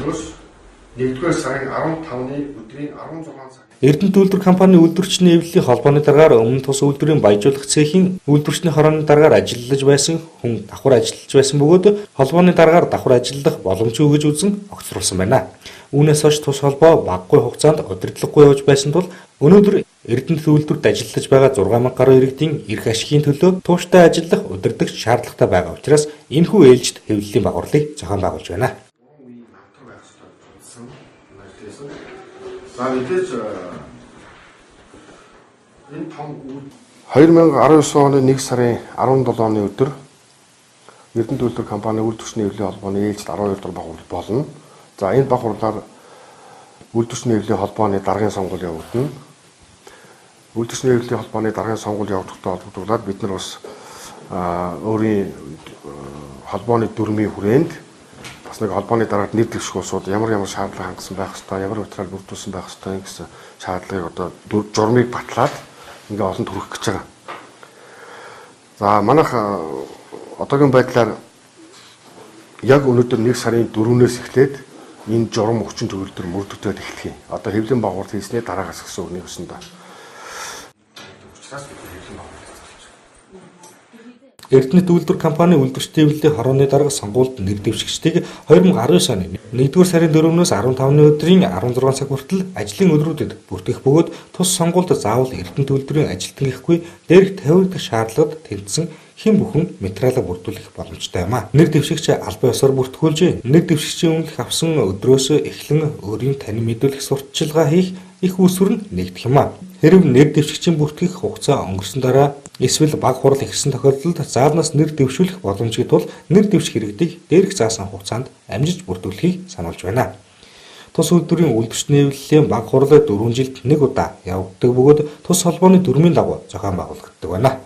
өдрөөс 1-р сарын 15-ны өдрийн 16 цаг. Эрдэнэт үйлдвэр компани үйлдвэрчний эвлэлийн холбооны дараагаар өмнө тус үйлдвэрийн баяжуулах цехийн үйлдвэрчний хорооны дараагаар ажиллаж байсан хүн давхар ажиллаж байсан бөгөөд холбооны дараагаар давхар ажиллах боломжгүй гэж үзэн огцруулсан байна. Үүнээс хойш тус холбоо багагүй хугацаанд удирдлаггүй явж байсан тул өнөөдөр Эрдэнэт үйлдвэрт ажиллаж байгаа 6000 гаруй иргэдийн эрх ашигын төлөө тууштай ажиллах удирдагч шаардлагатай байгаа учраас энэхүү ээлжид хэвлэлийн багварлыг зохион байгуулж байна. За мэдээж энэ том 2019 оны 1 сарын 17-ны өдөр Эрдэнэт үйлдвэр компани үйлдвэрчний эвлэлийн холбооны ээлжид 12 дахь багвар болно. За энэ багварлаар үйлдвэрчний эвлэлийн холбооны даргын сонгуул явагдана. Үйлдвэрчний эвлэлийн холбооны даргын сонгуул явагдахтай холбогдуулаад бид нар бас өөрийн холбооны дүрмийн хүрээнд бас нэг холбооны дараагт нэр дэвших улсууд ямар шаардлага хангасан байх ёстой, ямар материал бүрдүүлсэн байх ёстой гэсэн шаардлагыг одоо журмыг батлаад ингээ олон төрөх гэж байгаа. За манайх одоогийн байдлаар яг өнөөдөр 1 сарын 4-өөс эхлээд энэ журам хүчин төгөлдөр мөрдөгдөд эхлэх юм. Одоо хэвлэлийн багварт хийснээр дараагаас гэсэн үгний өсөн даа. Эрдэнэт үйлдвэр компани үйлдвэрчдийн эвлэлийн хорооны дарга сонгуульд нэр дэвшигчдийг 2019 оны 1-р сарын 4-өөс 15-ны өдрийн 16 цаг хүртэл ажлын өдрүүдэд бүртгэх бөгөөд тус сонгуульд заавал Эрдэнэт үйлдвэрийн ажилтан гэхгүй дээрх 50 дахь шаардлагад тэнцсэн хэн бүхэн материалаа бүрдүүлэх боломжтой юм а. Нэр дэвшигч албан ёсоор бүртгүүлж нэр дэвшигчийн өмнөх авсан өдрөөс эхлэн өөрийн тань мэдүүлэх сурталчилгаа хийх их үүсвэр нь нэгдэх юм а. Хэрв нэр дэвшигчийн бүртгэх хугацаа өнгөрсөн дараа эсвэл баг хурал ихсэн тохиолдолд заавнаас нэр дэвшүүлэх боломжтой тул нэр дэвших иргэдийг дээрх заасан хугацаанд амжиж бүрдүүлэхийг сануулж байна. Тус үйлдвэрийн үйлдвэрчний эвлэлийн баг хурал 4 жилд 1 удаа явагддаг бөгөөд тус холбооны дүрмийн дагуу зохион байгуулагддаг байна.